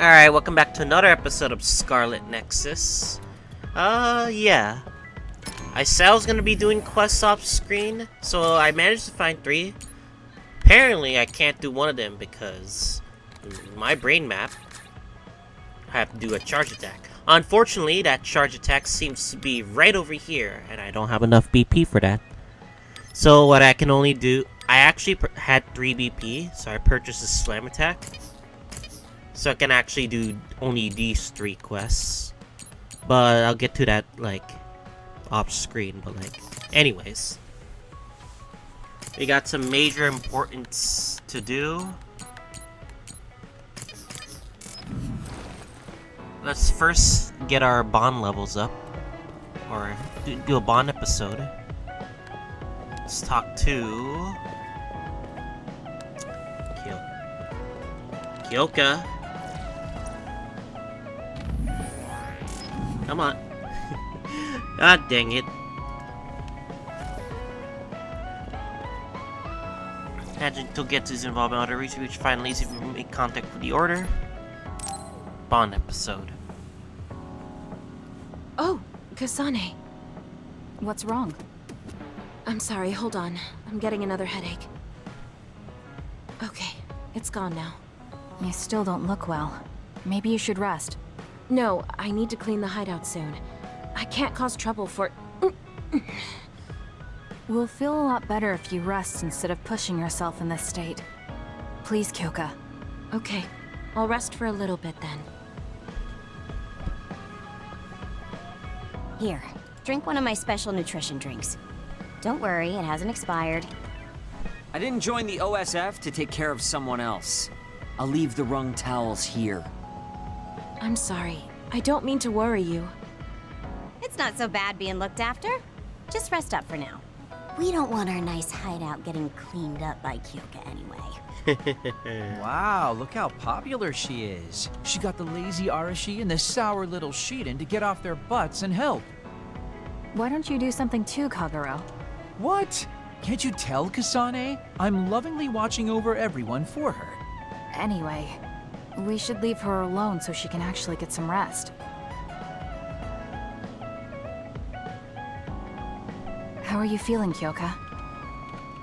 Alright, welcome back to another episode of Scarlet Nexus. Yeah. I said I was gonna be doing quests off screen, so I managed to find 3. Apparently, I can't do one of them because my brain map, I have to do a charge attack. Unfortunately, that charge attack seems to be right over here, and I don't have enough BP for that. So what I can only do, I actually had 3 BP, so I purchased a slam attack. So I can actually do only these 3 quests. But I'll get to that, like, off screen, but like, anyways. We got some major importance to do. Let's first get our bond levels up. Or do a bond episode. Let's talk to Kyoka. Come on. God dang it. Imagine Togetsu's involvement in Outer Reach finally see if we make contact with the Order. Bond episode. Oh, Kasane. What's wrong? I'm sorry, hold on. I'm getting another headache. Okay, it's gone now. You still don't look well. Maybe you should rest. No, I need to clean the hideout soon. I can't cause trouble for... We'll feel a lot better if you rest instead of pushing yourself in this state. Please, Kyoka. Okay, I'll rest for a little bit then. Here, drink one of my special nutrition drinks. Don't worry, it hasn't expired. I didn't join the OSF to take care of someone else. I'll leave the wrung towels here. I'm sorry. I don't mean to worry you. It's not so bad being looked after. Just rest up for now. We don't want our nice hideout getting cleaned up by Kyoka anyway. Wow, look how popular she is. She got the lazy Arashi and the sour little Shiden to get off their butts and help. Why don't you do something too, Kagero? What? Can't you tell, Kasane? I'm lovingly watching over everyone for her. Anyway, we should leave her alone so she can actually get some rest. How are you feeling, Kyoka?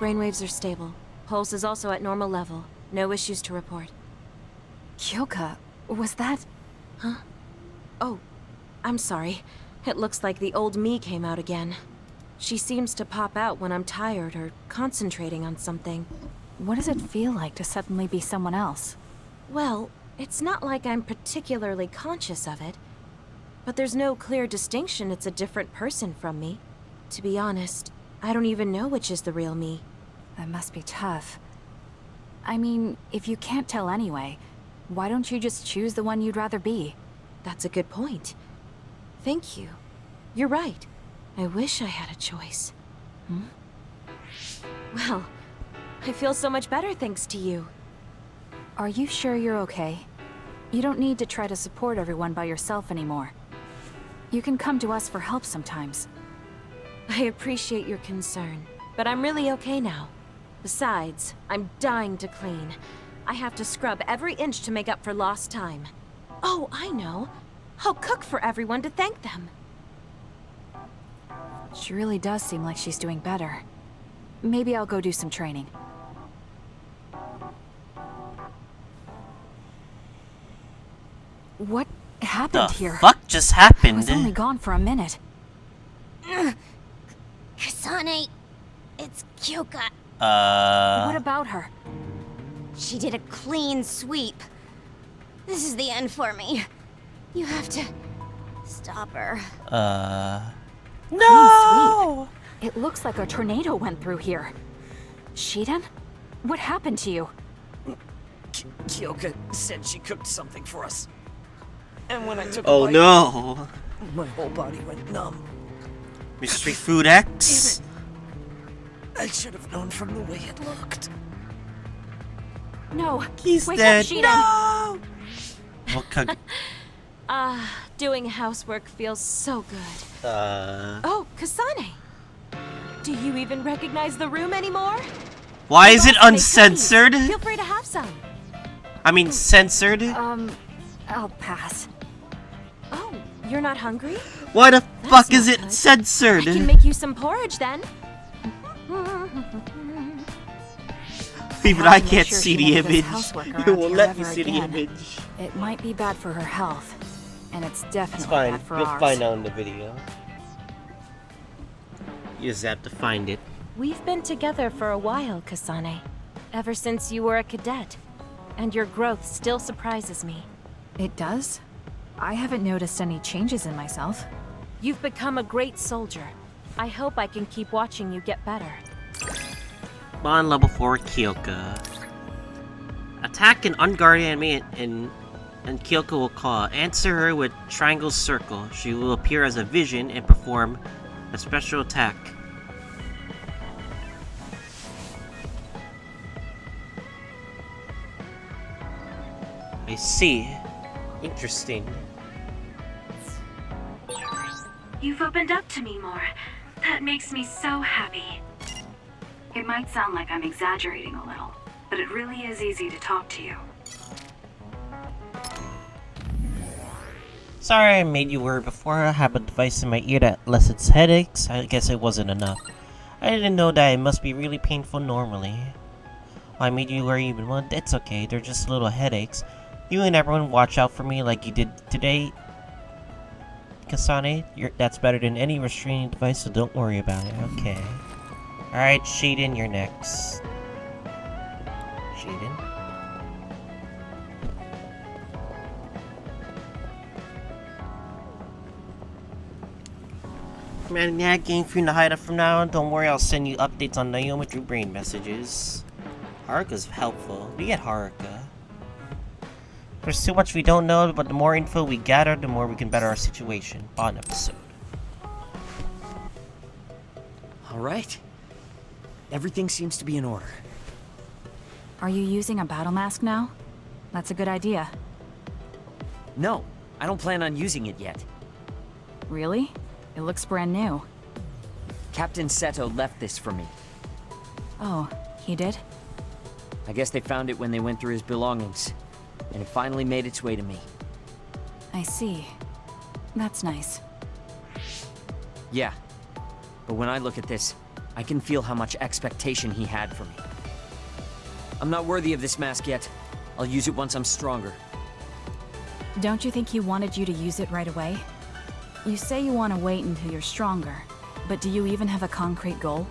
Brainwaves are stable. Pulse is also at normal level. No issues to report. Kyoka, was that... Huh? Oh, I'm sorry. It looks like the old me came out again. She seems to pop out when I'm tired or concentrating on something. What does it feel like to suddenly be someone else? Well, it's not like I'm particularly conscious of it. But there's no clear distinction it's a different person from me. To be honest, I don't even know which is the real me. That must be tough. I mean, if you can't tell anyway, why don't you just choose the one you'd rather be? That's a good point. Thank you. You're right. I wish I had a choice. Well, I feel so much better thanks to you. Are you sure you're okay? You don't need to try to support everyone by yourself anymore. You can come to us for help sometimes. I appreciate your concern, but I'm really okay now. Besides, I'm dying to clean. I have to scrub every inch to make up for lost time. Oh, I know. I'll cook for everyone to thank them. She really does seem like she's doing better. Maybe I'll go do some training. What happened here? The fuck just I happened? was only gone for a minute. Kasane, it's Kyoka. What about her? She did a clean sweep. This is the end for me. You have to stop her. No! It looks like a tornado went through here. Shiden? What happened to you? Kyoka said she cooked something for us. And when I took a Oh bite, no! my whole body went numb. Mystery Food X? I should have known from the way it looked. No, He's wake dead. up, Shiden. No! Okay. Doing housework feels so good. Uh... Oh, Kasane! Do you even recognize the room anymore? Why is it Boss, make cookies. uncensored? Feel free to have some. I mean, censored? I'll pass. Oh, you're not hungry? Why the That's fuck is not it good. censored? I can make you some porridge then. Even have I to make can't sure see she the never does image. housework You around won't here let me ever see the again. image. It might be bad for her health. And it's It's definitely fine. bad for You'll ours. find out in the video. You just have to find it. We've been together for a while, Kasane. Ever since you were a cadet. And your growth still surprises me. It does? I haven't noticed any changes in myself. You've become a great soldier. I hope I can keep watching you get better. On level 4, Kyoka. Attack an unguarded enemy and Kyoka will call. Answer her with triangle circle. She will appear as a vision and perform a special attack. I see. Interesting. You've opened up to me more. That makes me so happy. It might sound like I'm exaggerating a little, but it really is easy to talk to you. Sorry I made you worry before. I have a device in my ear that lessens headaches. I guess it wasn't enough. I didn't know that it must be really painful normally. I made you worry even more. It's okay, they're just little headaches. You and everyone watch out for me like you did today. Kasane, that's better than any restraining device, so don't worry about it. Okay. Alright, Shaden, you're next. Shaden? Man, yeah, game for you to hide up from now on. Don't worry, I'll send you updates on Naomi through brain messages. Haruka's helpful. We get Haruka. There's too much we don't know, but the more info we gather, the more we can better our situation. Bond episode. Alright. Everything seems to be in order. Are you using a battle mask now? That's a good idea. No, I don't plan on using it yet. Really? It looks brand new. Captain Seto left this for me. Oh, he did? I guess they found it when they went through his belongings. And it finally made its way to me. I see. That's nice. Yeah. But when I look at this, I can feel how much expectation he had for me. I'm not worthy of this mask yet. I'll use it once I'm stronger. Don't you think he wanted you to use it right away? You say you want to wait until you're stronger, but do you even have a concrete goal?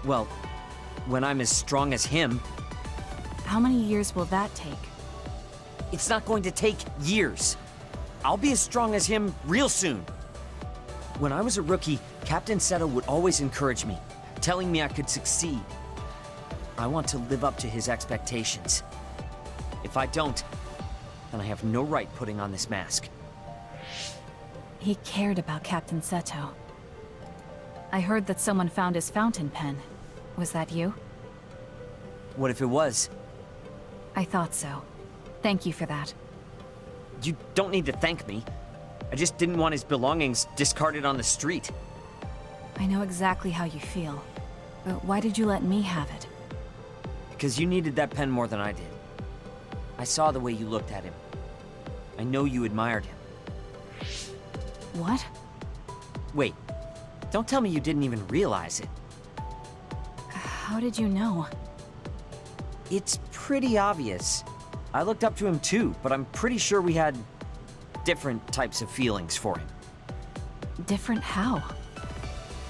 Well, when I'm as strong as him, How many years will that take? it's not going to take years. I'll be as strong as him real soon. When I was a rookie, Captain Seto would always encourage me, telling me I could succeed. I want to live up to his expectations. If I don't, then I have no right putting on this mask. He cared about Captain Seto. I heard that someone found his fountain pen. Was that you? What if it was? I thought so. Thank you for that. You don't need to thank me. I just didn't want his belongings discarded on the street. I know exactly how you feel. But why did you let me have it? Because you needed that pen more than I did. I saw the way you looked at him. I know you admired him. What? Wait, don't tell me you didn't even realize it. How did you know? It's pretty obvious. I looked up to him too, but I'm pretty sure we had different types of feelings for him. Different how?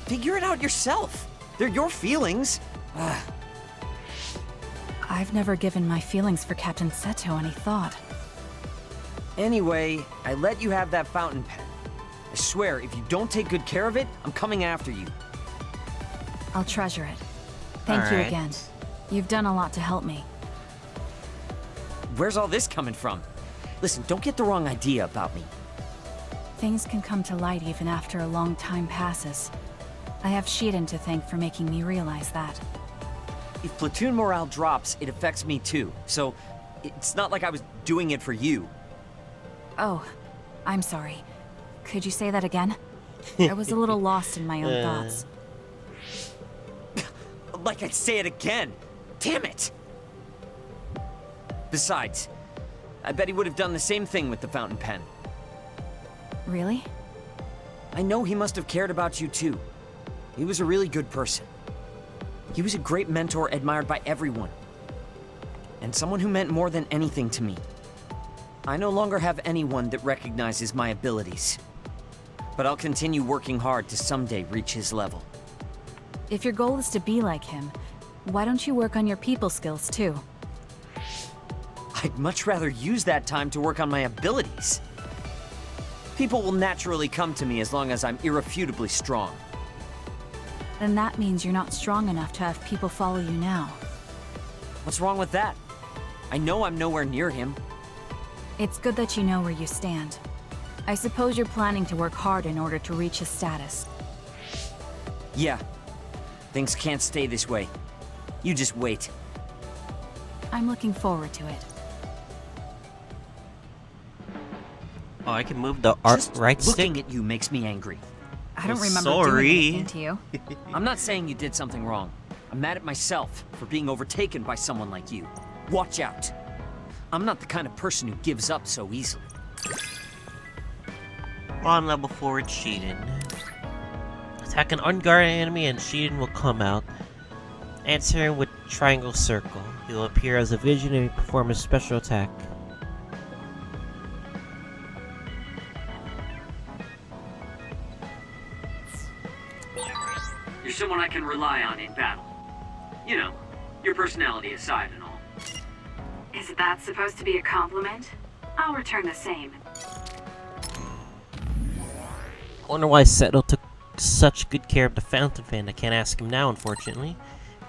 Figure it out yourself. They're your feelings. I've never given my feelings for Captain Seto any thought. Anyway, I let you have that fountain pen. I swear, if you don't take good care of it, I'm coming after you. I'll treasure it. Thank you Alright. again. You've done a lot to help me. Where's all this coming from? Listen, don't get the wrong idea about me. Things can come to light even after a long time passes. I have Shiden to thank for making me realize that. If platoon morale drops, it affects me too. So, it's not like I was doing it for you. Oh, I'm sorry. Could you say that again? I was a little lost in my own thoughts. Like I'd say it again. Damn it! Besides, I bet he would have done the same thing with the fountain pen. Really? I know he must have cared about you too. He was a really good person. He was a great mentor admired by everyone. And someone who meant more than anything to me. I no longer have anyone that recognizes my abilities. But I'll continue working hard to someday reach his level. If your goal is to be like him, why don't you work on your people skills too? I'd much rather use that time to work on my abilities. People will naturally come to me as long as I'm irrefutably strong. Then that means you're not strong enough to have people follow you now. What's wrong with that? I know I'm nowhere near him. It's good that you know where you stand. I suppose you're planning to work hard in order to reach his status. Yeah. Things can't stay this way. You just wait. I'm looking forward to it. Oh, I can move the art Just right stick? looking at you makes me angry. I don't Oh, remember sorry. doing anything to you. I'm not saying you did something wrong. I'm mad at myself for being overtaken by someone like you. Watch out. I'm not the kind of person who gives up so easily. On level 4 with Shiden. Attack an unguarded enemy and Shiden will come out. Answer him with triangle circle. He will appear as a vision and perform a special attack. You're someone I can rely on in battle. You know, your personality aside and all. Is that supposed to be a compliment? I'll return the same. I wonder why Seto took such good care of the fountain pen. I can't ask him now, unfortunately.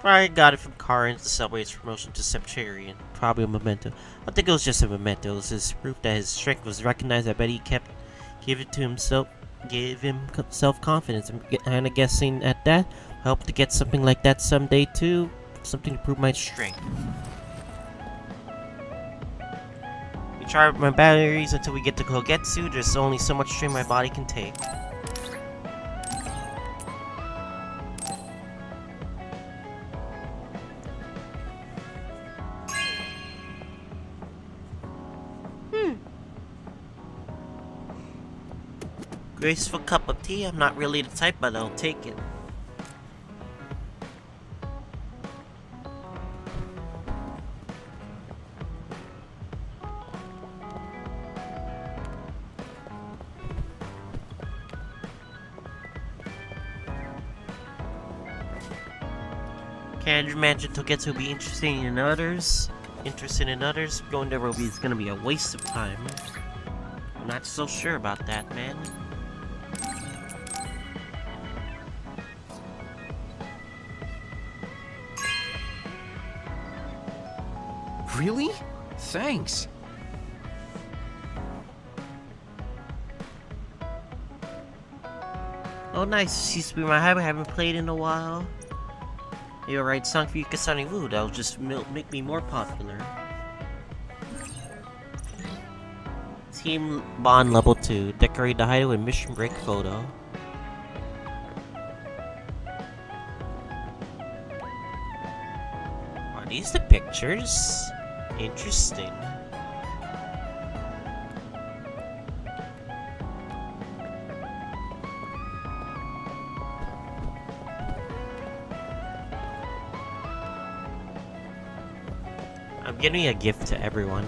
Probably got it from Karin's the subway's promotion to Septarian. Probably a memento. I think it was just a memento. It was his proof that his strength was recognized. I bet he gave it to himself, gave him self-confidence. I'm kinda guessing at that. I hope to get something like that someday too. Something to prove my strength. We charge my batteries until we get to Togetsu. There's only so much strain my body can take. Graceful cup of tea. I'm not really the type, but I'll take it. Can't imagine Togetsu will be interesting in others. Going there is gonna be a waste of time. I'm not so sure about that, man. Really? Thanks. Oh nice, seems to be my habit. I haven't played in a while. You're right, song for Yukasani Wu. That'll just make me more popular. Team Bond level 2. Decorate the hideaway with mission break photo. Are these the pictures? Interesting. I'm giving a gift to everyone.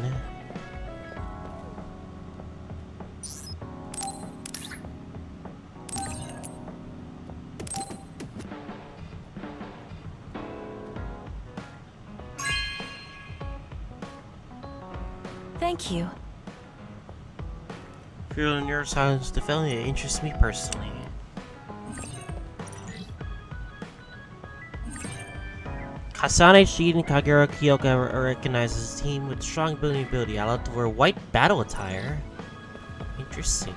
Thank you. Feeling neuroscience development interests me personally. Kasane, Shiden, Kagura, Kyoka recognizes his team with strong building ability. Allowed to wear white battle attire. Interesting.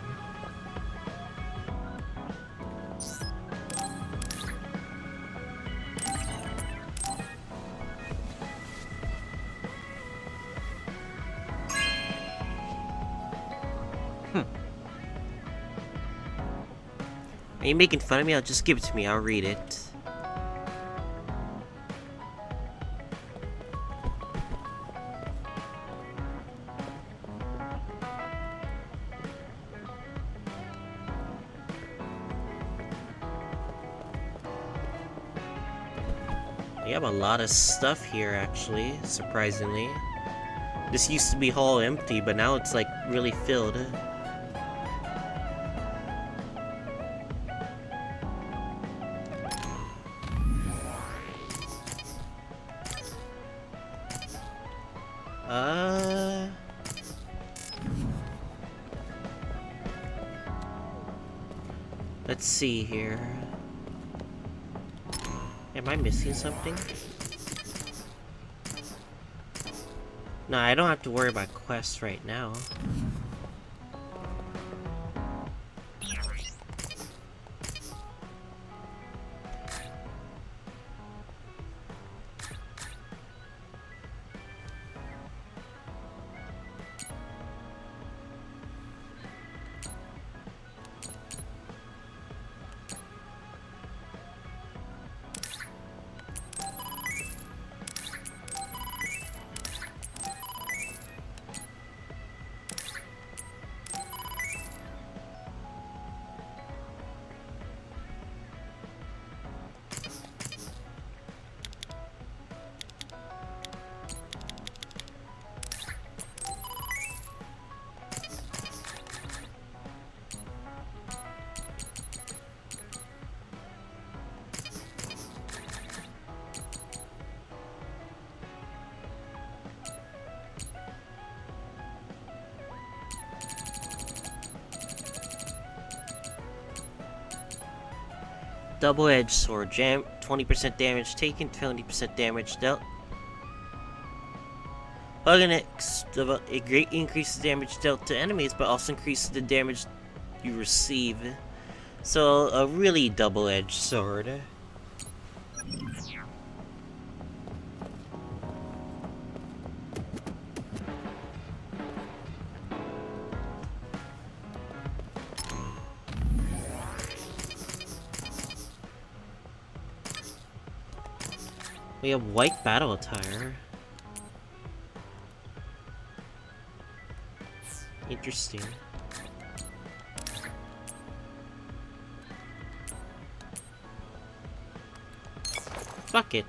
Are you making fun of me? I'll just give it to me. I'll read it. We have a lot of stuff here, actually, surprisingly. This used to be all empty, but now it's like really filled. Let's see here. Am I missing something? No, I don't have to worry about quests right now. Double-edged sword, 20% damage taken, 20% damage dealt. It greatly increases damage dealt to enemies, but also increases the damage you receive. So, a really double-edged sword. We have white battle attire. Interesting. Fuck it.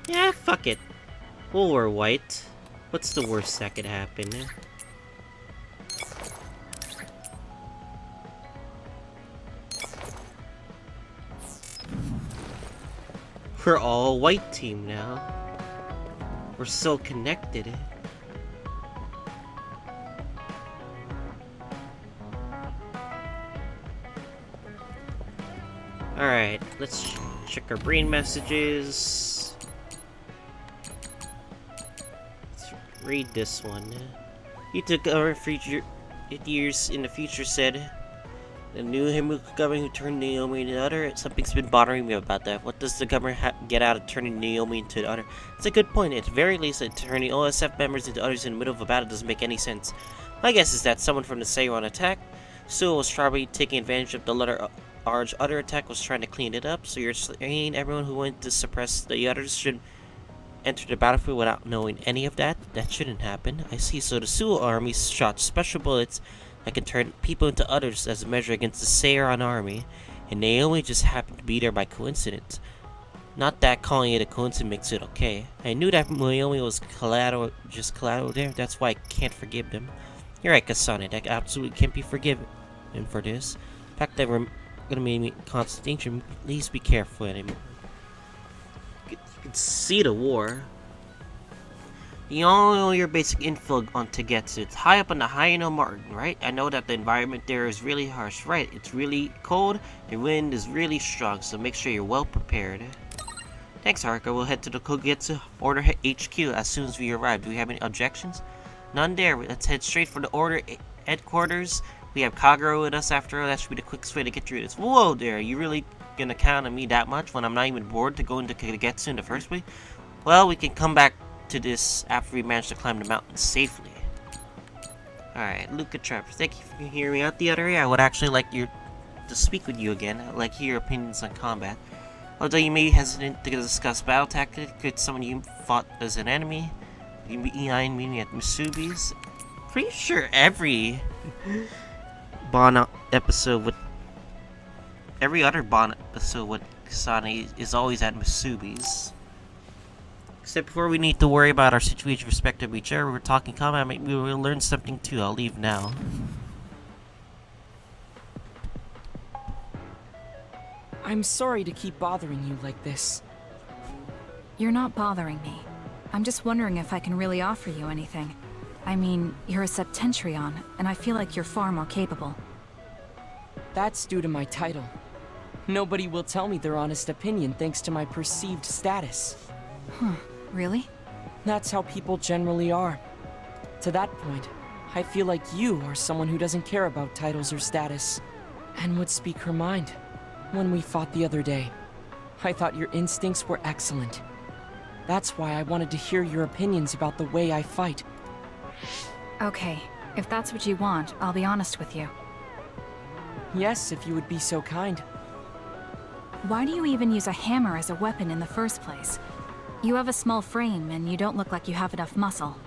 Yeah, fuck it. We'll wear white. What's the worst that could happen? We're all a white team now. We're so connected. Alright, let's check our brain messages. Let's read this one. You took over future years in the future said the new Himiko government who turned Naomi into the other. Something's been bothering me about that. What does the government get out of turning Naomi into the other? It's a good point. At the very least, turning OSF members into others in the middle of a battle doesn't make any sense. My guess is that someone from the Seiron attack. Sue was probably taking advantage of the large other attack, was trying to clean it up. So you're saying everyone who went to suppress the others should enter the battlefield without knowing any of that? That shouldn't happen. I see. So the Sue army shot special bullets that can turn people into others as a measure against the Seiron army, and Naomi just happened to be there by coincidence. Not that calling it a coincidence makes it okay. I knew that Naomi was collateral there, that's why I can't forgive them. You're right, Kasane, that absolutely can't be forgiven for this. The fact that we're gonna be in constant danger, please be careful anymore. You can see the war. You all know your basic info on Togetsu. It's high up on the Haino mountain, right? I know that the environment there is really harsh, right? It's really cold, the wind is really strong, so make sure you're well prepared. Thanks, Haruka. We'll head to the Togetsu Order HQ as soon as we arrive. Do we have any objections? None there. Let's head straight for the Order headquarters. We have Kagero with us after all. That should be the quickest way to get through this. Whoa there, you really gonna count on me that much when I'm not even bored to go into Togetsu in the first place? Well, we can come back to this after we manage to climb the mountain safely. Alright, Luca Trapper, thank you for hearing me out the other way. I would actually like to speak with you again. I'd like to hear your opinions on combat. Although you may be hesitant to discuss battle tactics, could someone you fought as an enemy? You behind me at Misubi's? Pretty sure every Bon episode with every other Bond episode with Kasane is always at Masubi's. Except before we need to worry about our situation with respect to each other, we're talking combat, maybe we'll learn something too. I'll leave now. I'm sorry to keep bothering you like this. You're not bothering me. I'm just wondering if I can really offer you anything. I mean, you're a Septentrion, and I feel like you're far more capable. That's due to my title. Nobody will tell me their honest opinion thanks to my perceived status. Huh, really? That's how people generally are. To that point, I feel like you are someone who doesn't care about titles or status, and would speak her mind. When we fought the other day, I thought your instincts were excellent. That's why I wanted to hear your opinions about the way I fight. Okay, if that's what you want, I'll be honest with you. Yes, if you would be so kind. Why do you even use a hammer as a weapon in the first place? You have a small frame, and you don't look like you have enough muscle.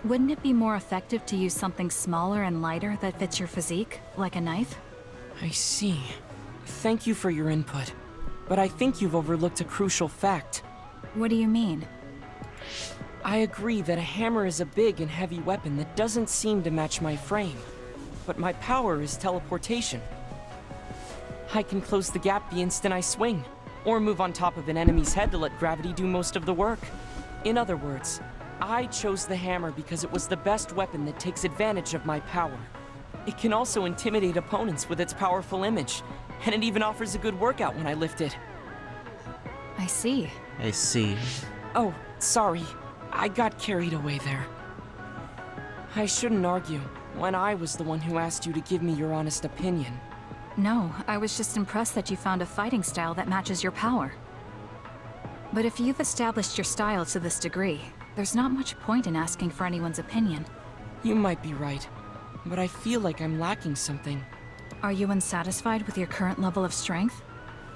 Wouldn't it be more effective to use something smaller and lighter that fits your physique, like a knife? I see. Thank you for your input, but I think you've overlooked a crucial fact. What do you mean? I agree that a hammer is a big and heavy weapon that doesn't seem to match my frame, but my power is teleportation. I can close the gap the instant I swing, or move on top of an enemy's head to let gravity do most of the work. In other words, I chose the hammer because it was the best weapon that takes advantage of my power. It can also intimidate opponents with its powerful image, and it even offers a good workout when I lift it. I see. I see. Oh, sorry. I got carried away there. I shouldn't argue, when I was the one who asked you to give me your honest opinion. No, I was just impressed that you found a fighting style that matches your power. But if you've established your style to this degree, there's not much point in asking for anyone's opinion. You might be right, but I feel like I'm lacking something. Are you unsatisfied with your current level of strength?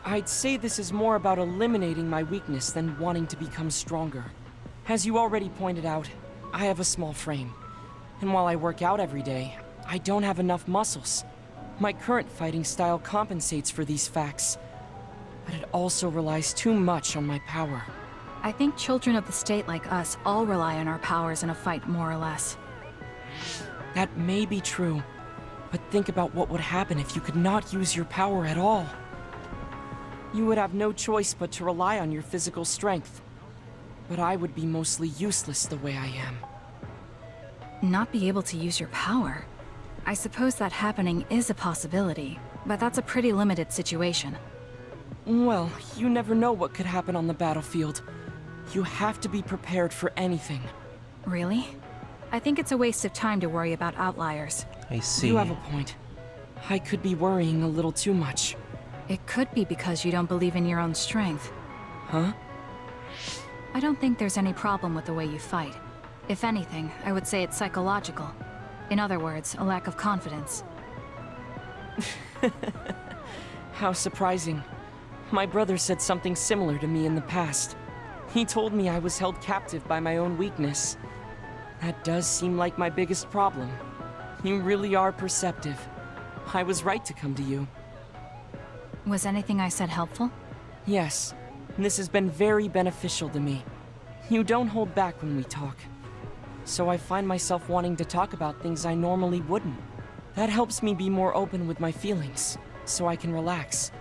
I'd say this is more about eliminating my weakness than wanting to become stronger. As you already pointed out, I have a small frame. And while I work out every day, I don't have enough muscles. My current fighting style compensates for these facts, but it also relies too much on my power. I think children of the state like us all rely on our powers in a fight, more or less. That may be true, but think about what would happen if you could not use your power at all. You would have no choice but to rely on your physical strength. But I would be mostly useless the way I am. Not be able to use your power? I suppose that happening is a possibility, but that's a pretty limited situation. Well, you never know what could happen on the battlefield. You have to be prepared for anything. Really? I think it's a waste of time to worry about outliers. I see. You have a point. I could be worrying a little too much. It could be because you don't believe in your own strength. Huh? I don't think there's any problem with the way you fight. If anything, I would say it's psychological. In other words, a lack of confidence. How surprising. My brother said something similar to me in the past. He told me I was held captive by my own weakness. That does seem like my biggest problem. You really are perceptive. I was right to come to you. Was anything I said helpful? Yes. This has been very beneficial to me. You don't hold back when we talk. So I find myself wanting to talk about things I normally wouldn't. That helps me be more open with my feelings, so I can relax.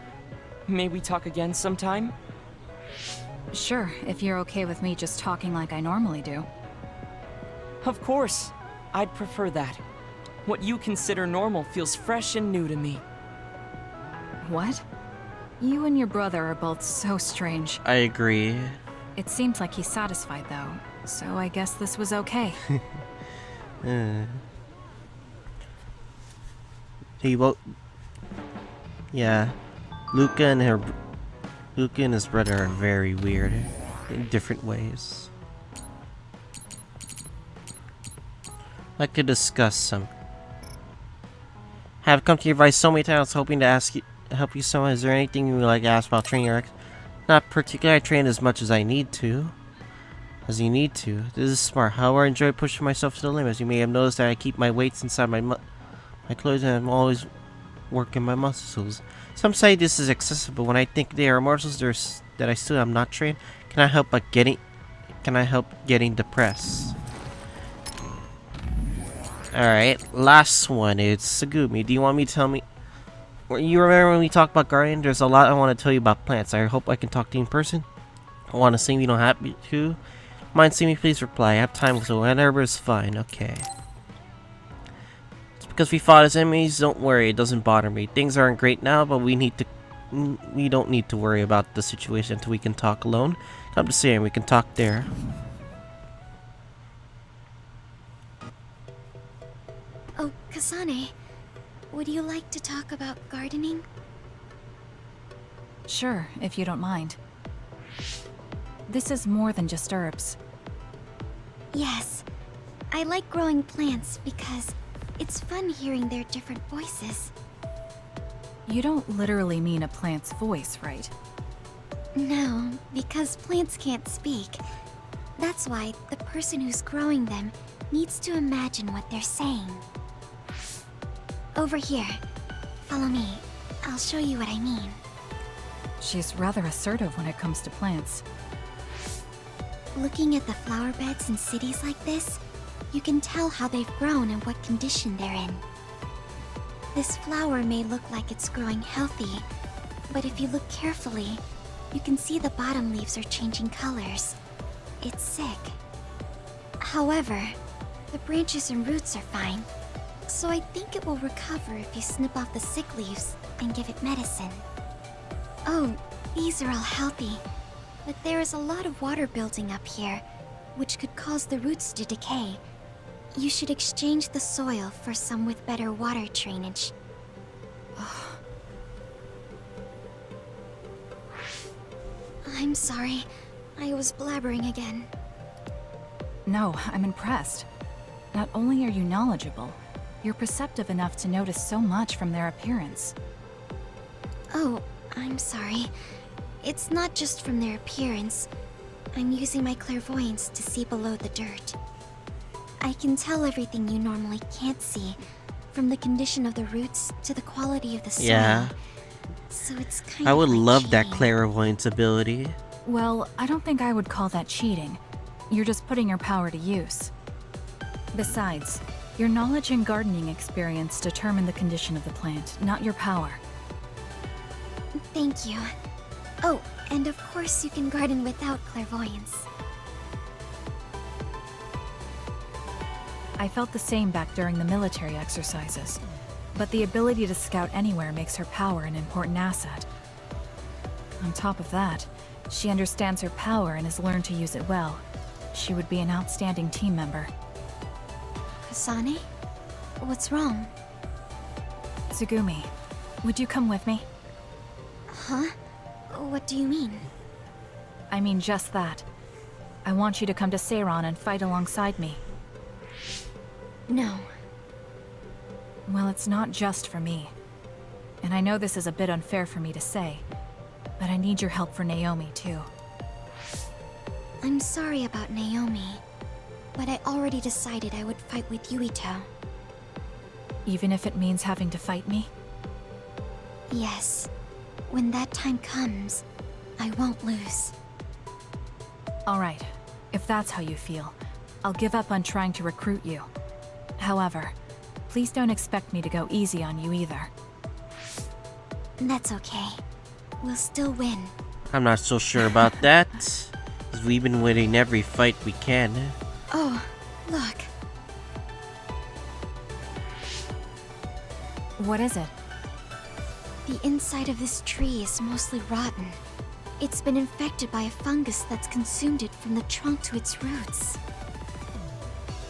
May we talk again sometime? Sure, if you're okay with me just talking like I normally do. Of course. I'd prefer that. What you consider normal feels fresh and new to me. What? You and your brother are both so strange. I agree. It seems like he's satisfied, though, so I guess this was okay. He won't. Yeah, Luca and his brother are very weird in different ways. I could discuss some. Have come to your advice so many times, hoping to help you so. Is there anything you would like to ask about training your ex? Not particularly. I train as much as I need to. As you need to. This is smart. However, I enjoy pushing myself to the limits. You may have noticed that I keep my weights inside my clothes, and I'm always working my muscles. Some say this is excessive, but when I think they are morsels that I still am not trained, can I help getting depressed? Alright, last one is Sagumi. Do you want me to tell me? You remember when we talked about Guardian? There's a lot I want to tell you about plants. I hope I can talk to you in person. I want to see me, you don't have to. Mind seeing me, please reply. I have time, so whenever is fine. Okay. It's because we fought as enemies. Don't worry, it doesn't bother me. Things aren't great now, but we don't need to worry about the situation until we can talk alone. Come to see him, we can talk there. Oh, Kasane, would you like to talk about gardening? Sure, if you don't mind. This is more than just herbs. Yes. I like growing plants because it's fun hearing their different voices. You don't literally mean a plant's voice, right? No, because plants can't speak. That's why the person who's growing them needs to imagine what they're saying. Over here. Follow me. I'll show you what I mean. She's rather assertive when it comes to plants. Looking at the flower beds in cities like this, you can tell how they've grown and what condition they're in. This flower may look like it's growing healthy, but if you look carefully, you can see the bottom leaves are changing colors. It's sick. However, the branches and roots are fine, so I think it will recover if you snip off the sick leaves and give it medicine. Oh, these are all healthy, but there is a lot of water building up here, which could cause the roots to decay. You should exchange the soil for some with better water drainage. I'm sorry. I was blabbering again. No, I'm impressed. Not only are you knowledgeable, you're perceptive enough to notice so much from their appearance. Oh, I'm sorry. It's not just from their appearance. I'm using my clairvoyance to see below the dirt. I can tell everything you normally can't see, from the condition of the roots to the quality of the soil. Yeah. So it's kind I of would like love that cheating. clairvoyance ability. Well, I don't think I would call that cheating. You're just putting your power to use. Besides, your knowledge and gardening experience determine the condition of the plant, not your power. Thank you. Oh, and of course you can garden without clairvoyance. I felt the same back during the military exercises, but the ability to scout anywhere makes her power an important asset. On top of that, she understands her power and has learned to use it well. She would be an outstanding team member. Kasane? What's wrong? Tsugumi, would you come with me? Huh? What do you mean? I mean just that. I want you to come to Seiran and fight alongside me. No. Well, it's not just for me. And I know this is a bit unfair for me to say, but I need your help for Naomi, too. I'm sorry about Naomi, but I already decided I would fight with Yuito. Even if it means having to fight me? Yes. When that time comes, I won't lose. Alright, if that's how you feel, I'll give up on trying to recruit you. However, please don't expect me to go easy on you either. That's okay. We'll still win. I'm not so sure about that. 'Cause we've been winning every fight we can. Oh, look. What is it? The inside of this tree is mostly rotten. It's been infected by a fungus that's consumed it from the trunk to its roots.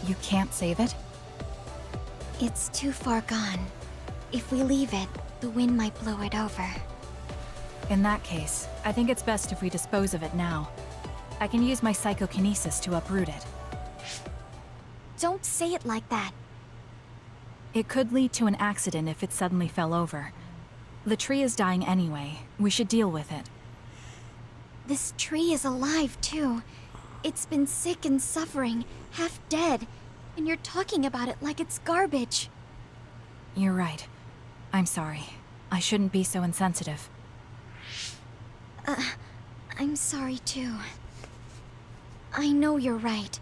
You can't save it? It's too far gone. If we leave it, the wind might blow it over. In that case, I think it's best if we dispose of it now. I can use my psychokinesis to uproot it. Don't say it like that. It could lead to an accident if it suddenly fell over. The tree is dying anyway. We should deal with it. This tree is alive, too. It's been sick and suffering, half dead, and you're talking about it like it's garbage. You're right. I'm sorry. I shouldn't be so insensitive. I'm sorry too. I know you're right.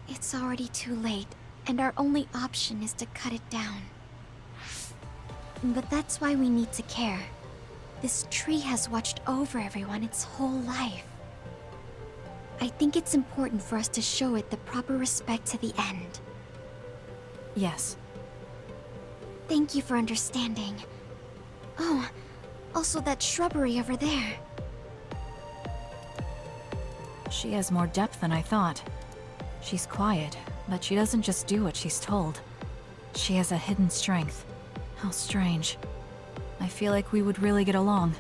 It's already too late, and our only option is to cut it down. But that's why we need to care. This tree has watched over everyone its whole life. I think it's important for us to show it the proper respect to the end. Yes. Thank you for understanding. Oh, also that shrubbery over there. She has more depth than I thought. She's quiet, but she doesn't just do what she's told. She has a hidden strength. How strange. I feel like we would really get along.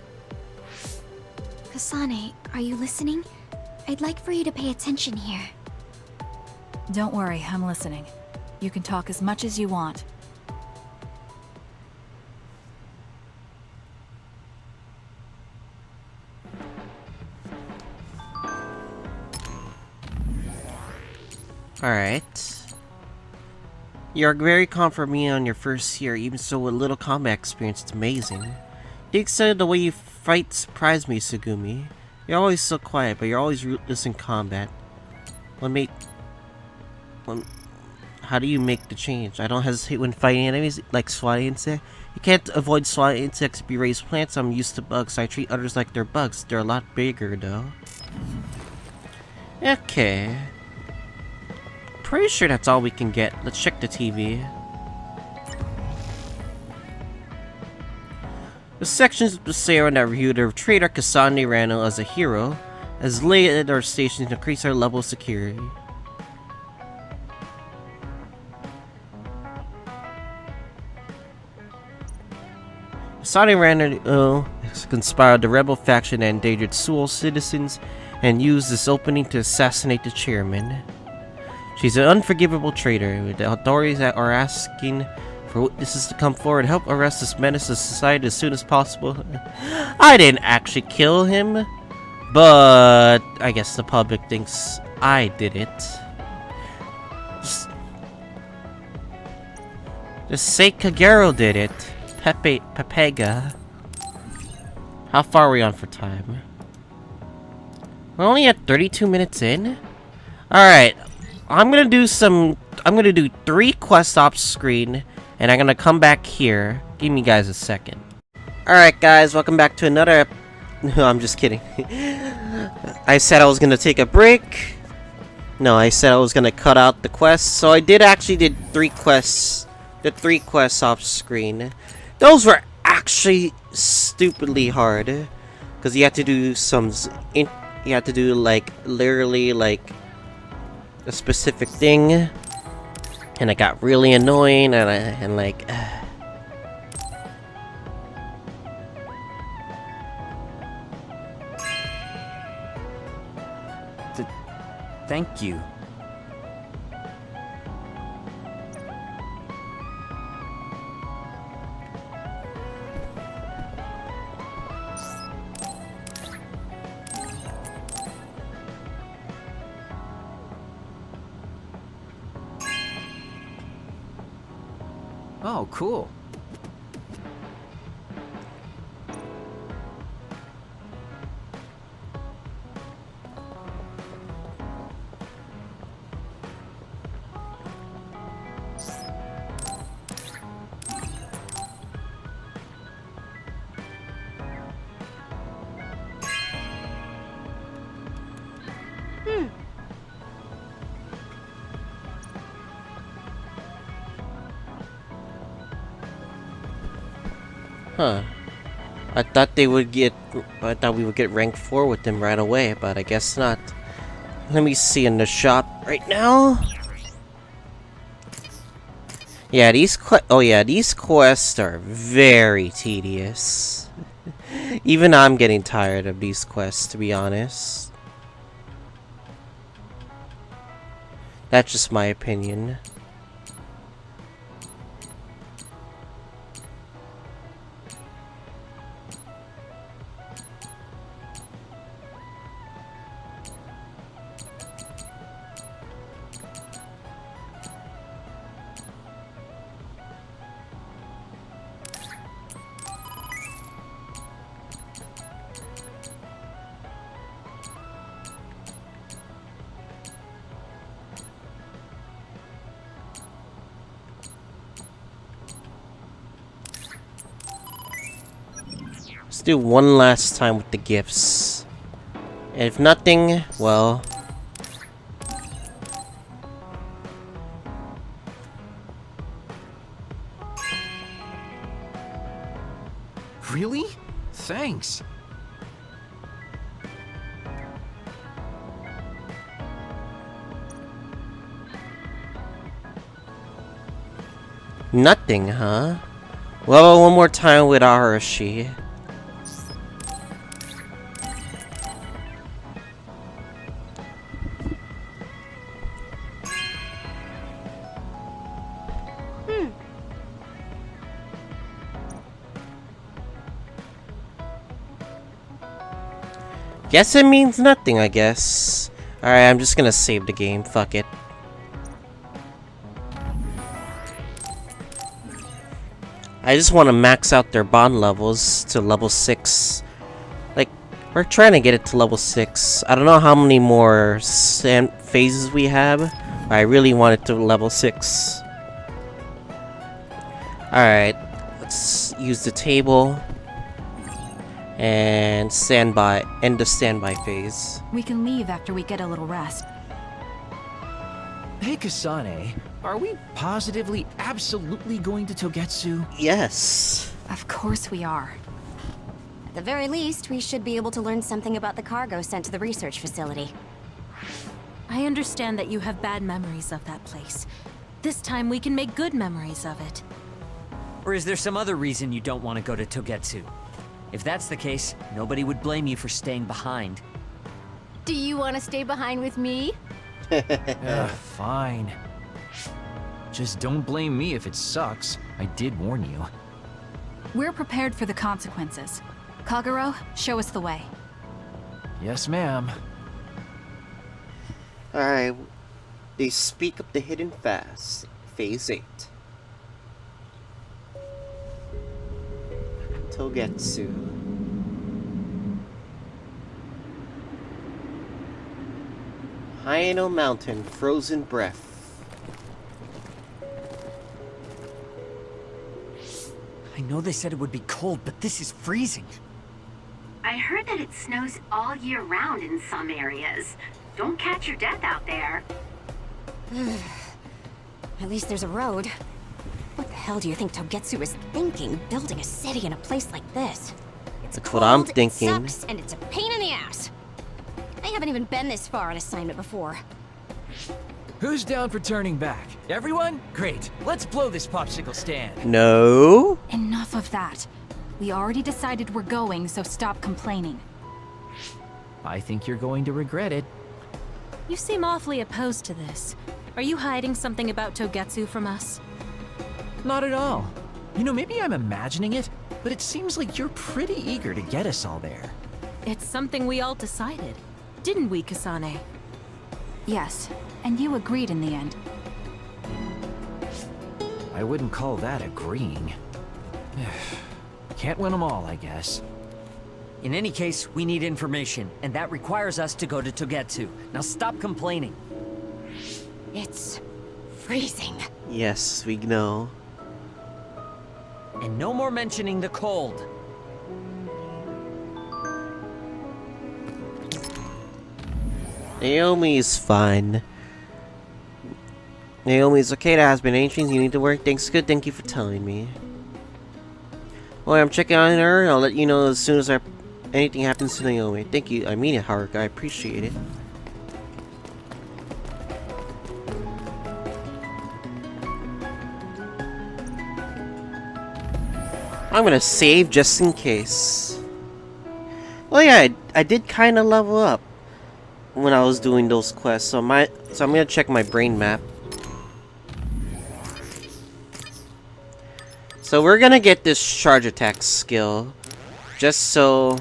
Kasane, are you listening? I'd like for you to pay attention here. Don't worry, I'm listening. You can talk as much as you want. Alright. You're very calm for me on your first year, even so with little combat experience, it's amazing. You excited the way you fight surprised me, Sugumi. You're always so quiet, but you're always ruthless in combat. How do you make the change? I don't hesitate when fighting enemies like swatting insects. You can't avoid swatting insects if you raise plants. I'm used to bugs. I treat others like they're bugs. They're a lot bigger, though. Okay. Pretty sure that's all we can get. Let's check the TV. The sections of the Sarah that reviewed the traitor Kasane Rano as a hero, as led our station to increase our level of security. Kasane Rano conspired the rebel faction that endangered Seoul citizens and used this opening to assassinate the chairman. She's an unforgivable traitor. The authorities are asking for witnesses to come forward and help arrest this menace to society as soon as possible. I didn't actually kill him, but I guess the public thinks I did it. Just say Kagero did it. Pepega. How far are we on for time? We're only at 32 minutes in? Alright. I'm gonna do 3 quests off screen, and I'm gonna come back here. Give me guys a second. Alright guys, welcome back to another No, I'm just kidding. I said I was gonna take a break. No, I said I was gonna cut out the quests. So I did 3 quests. The 3 quests off screen. Those were actually stupidly hard. Because you had to do you had to do like literally like a specific thing, and it got really annoying, and like Thank you. Oh, cool. Huh. I thought we would get rank 4 with them right away, but I guess not. Let me see in the shop right now. Yeah, these quests are very tedious. Even I'm getting tired of these quests, to be honest. That's just my opinion. do one last time with the gifts. And if nothing, well... Really? Thanks. Nothing, huh? Well, one more time with Arashi. Guess it means nothing, I guess. Alright, I'm just gonna save the game. Fuck it. I just want to max out their bond levels to level 6. Like, we're trying to get it to level 6. I don't know how many more phases we have, but I really want it to level 6. Alright, let's use the table. And standby, end the standby phase. We can leave after we get a little rest. Hey, Kasane, are we positively, absolutely going to Togetsu? Yes. Of course we are. At the very least, we should be able to learn something about the cargo sent to the research facility. I understand that you have bad memories of that place. This time we can make good memories of it. Or is there some other reason you don't want to go to Togetsu? If that's the case, nobody would blame you for staying behind. Do you want to stay behind with me? Fine. Just don't blame me if it sucks. I did warn you. We're prepared for the consequences. Kagero, show us the way. Yes, ma'am. Alright. They speak of the hidden fast. Phase 8. Togetsu. Haino Mountain, frozen breath. I know they said it would be cold, but this is freezing. I heard that it snows all year round in some areas. Don't catch your death out there. At least there's a road. What the hell do you think Togetsu is thinking, building a city in a place like this? It's That's cold, what I'm thinking. It sucks, and it's a pain in the ass. I haven't even been this far on assignment before. Who's down for turning back? Everyone? Great. Let's blow this popsicle stand. No. Enough of that. We already decided we're going, so stop complaining. I think you're going to regret it. You seem awfully opposed to this. Are you hiding something about Togetsu from us? Not at all. You know, maybe I'm imagining it, but it seems like you're pretty eager to get us all there. It's something we all decided. Didn't we, Kasane? Yes, and you agreed in the end. I wouldn't call that agreeing. Can't win them all, I guess. In any case, we need information, and that requires us to go to Togetsu. Now stop complaining. It's freezing. Yes, we know. And no more mentioning the cold. Naomi's fine. Naomi's okay, there has been anything you need to work. Thanks, good, thank you for telling me. Well, I'm checking on her, and I'll let you know as soon as anything happens to Naomi. Thank you, I mean it, Haruka, I appreciate it. I'm gonna save just in case. Well, yeah, I did kind of level up when I was doing those quests, so I'm gonna check my brain map. So we're gonna get this charge attack skill, just so...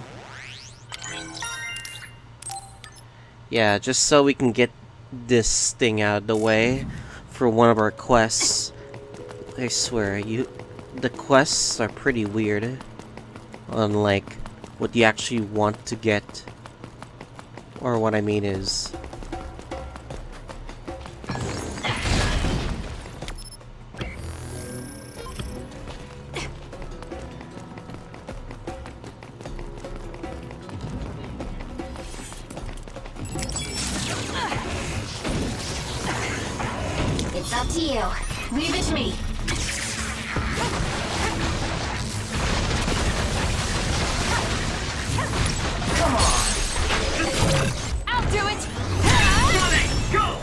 Yeah, just so we can get this thing out of the way for one of our quests. I swear, the quests are pretty weird, unlike what you actually want to get. Or what I mean is... It's up to you. Leave it to me. Come on! I'll do it! Sonic, go!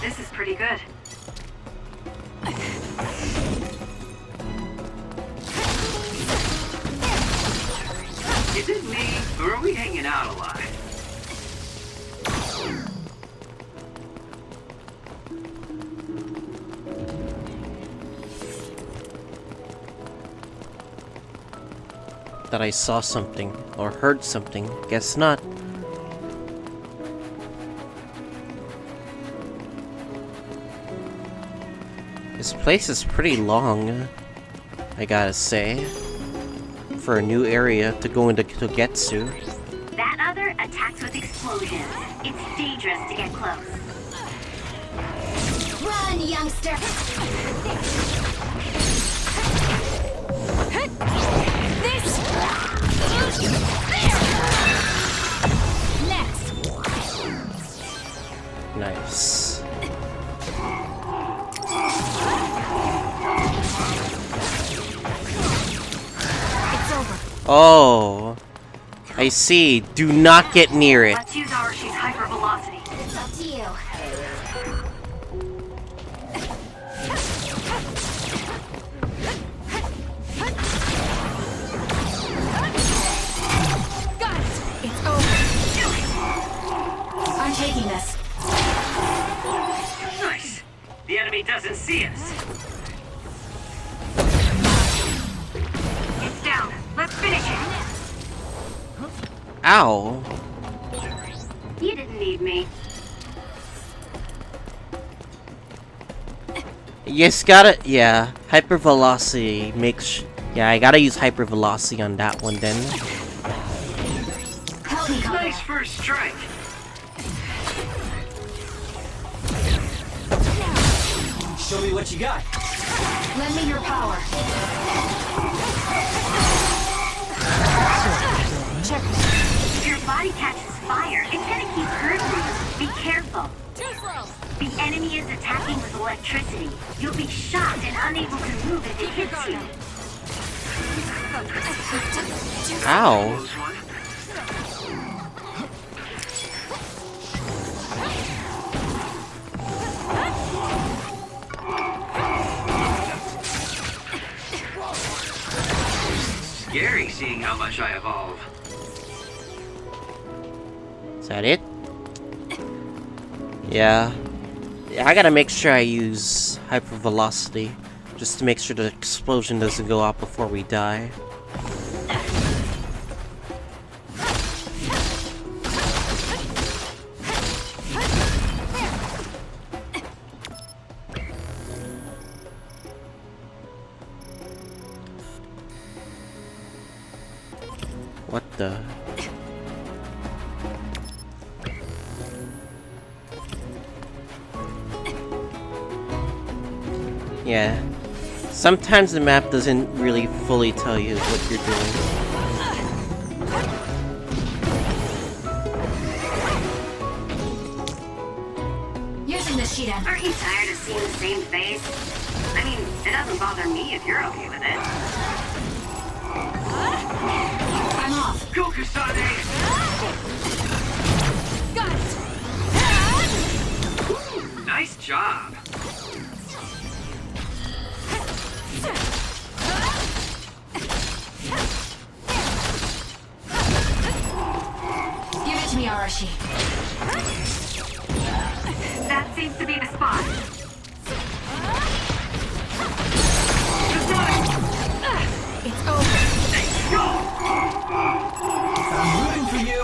This is pretty good. Is it me, or are we hanging out a lot? That I saw something or heard something. Guess not. This place is pretty long, I gotta say, for a new area to go into Togetsu. That other attacks with explosions. It's dangerous to get close. Run, youngster! This! Next! Nice. It's over. Oh, I see. Do not get near it. Let's use Arashi's hypervelocity. It's up to you. Got it! It's over. I'm taking this. Nice. The enemy doesn't see us. It's down. Let's finish it. Ow. You didn't need me. Yes, gotta, yeah. Hypervelocity makes, yeah, I gotta use hypervelocity on that one then. Help me, Combo. Nice first strike. Show me what you got. Lend me your power. If your body catches fire, it's gonna keep hurting you. Be careful. Too slow! The enemy is attacking with electricity. You'll be shocked and unable to move if it hits you. Ow. Close one. Scary seeing how much I evolve. Is that it? Yeah. Yeah, I gotta make sure I use hypervelocity, just to make sure the explosion doesn't go out before we die. What the? Yeah. Sometimes the map doesn't really fully tell you what you're doing. Using the sheet end. Aren't you tired of seeing the same face? I mean, it doesn't bother me if you're okay with it. I'm off. Go, Kasane! Got it! Nice job. Give it to me, Arashi. That seems to be the spot. It's over. Go! I'm rooting for you.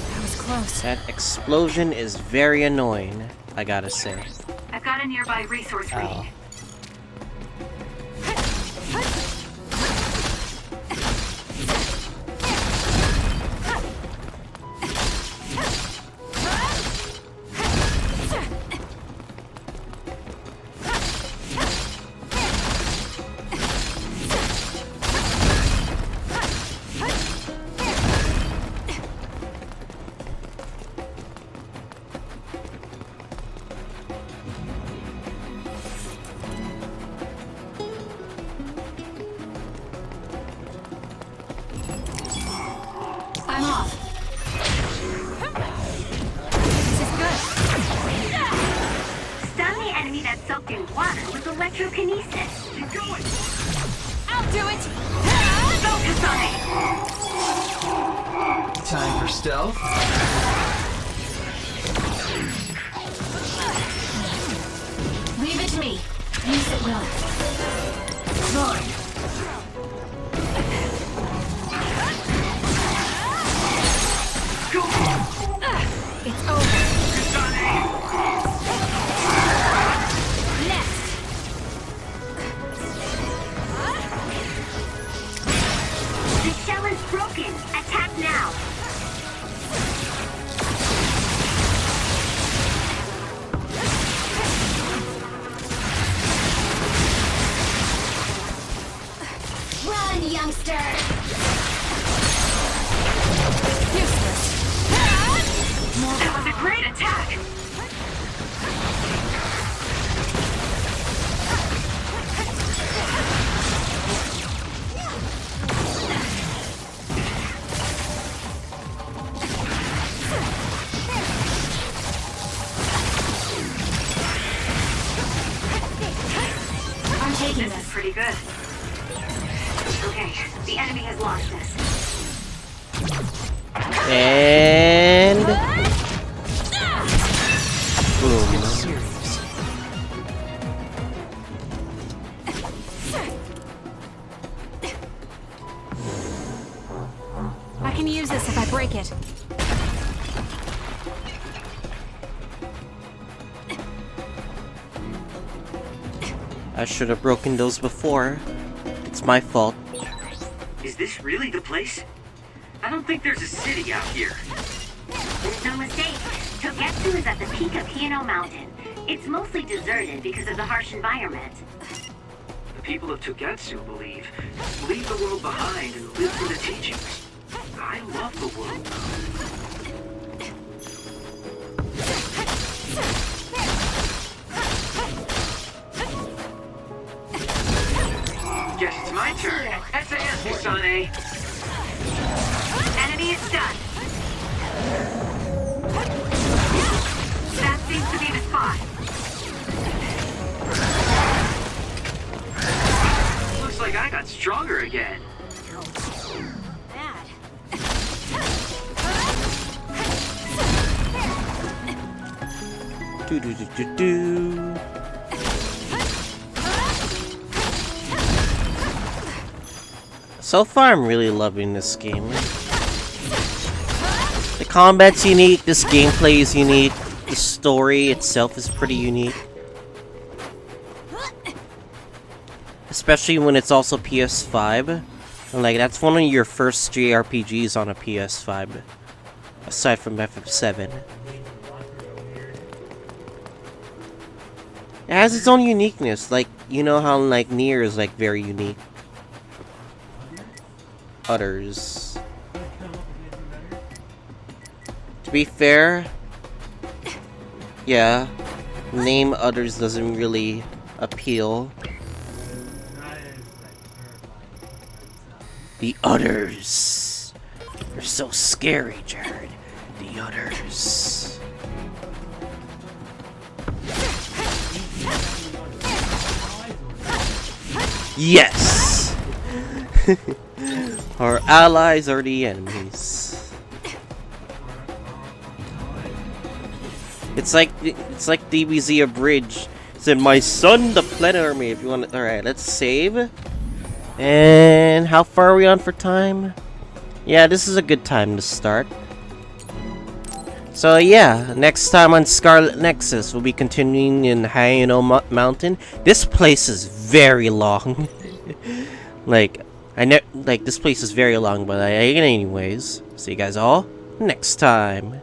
That was close. That explosion is very annoying, I gotta say. I've got a nearby resource Oh. reading. electrokinesis. Keep going! I'll do it! Focus on it! Time for stealth. Leave it to me. Use it well. Fine. It's over. Next. The shell is broken. Attack now. Run, youngster! Useless. That was a great attack. I'm taking This is this. pretty good. Okay, the enemy has lost this. And boom. Serious. I can use this if I break it. I should have broken those before. It's my fault. Is this really the place? I don't think there's a city out here. There's no mistake. Togetsu is at the peak of Hino Mountain. It's mostly deserted because of the harsh environment. The people of Togetsu believe, leave the world behind and live for the teachings. I love the world. Guess it's my turn. SAS, Kusane. Enemy is done. That seems to be the spot. Looks like I got stronger again. Bad. Do do do do do. So far, I'm really loving this game. The combat's unique, this gameplay is unique, the story itself is pretty unique. Especially when it's also PS5. And like, that's one of your first JRPGs on a PS5. Aside from FF7. It has its own uniqueness, like, you know how like Nier is like very unique. Others. To be fair, yeah, name others doesn't really appeal. The others. They're so scary, Jared. The others. Yes! Our allies are the enemies. It's like DBZ Abridged. Said my son, the planet army. If you want to, all right, let's save. And how far are we on for time? Yeah, this is a good time to start. So yeah, next time on Scarlet Nexus, we'll be continuing in Hino Mountain. This place is very long. like this place is very long, but anyways, see you guys all next time.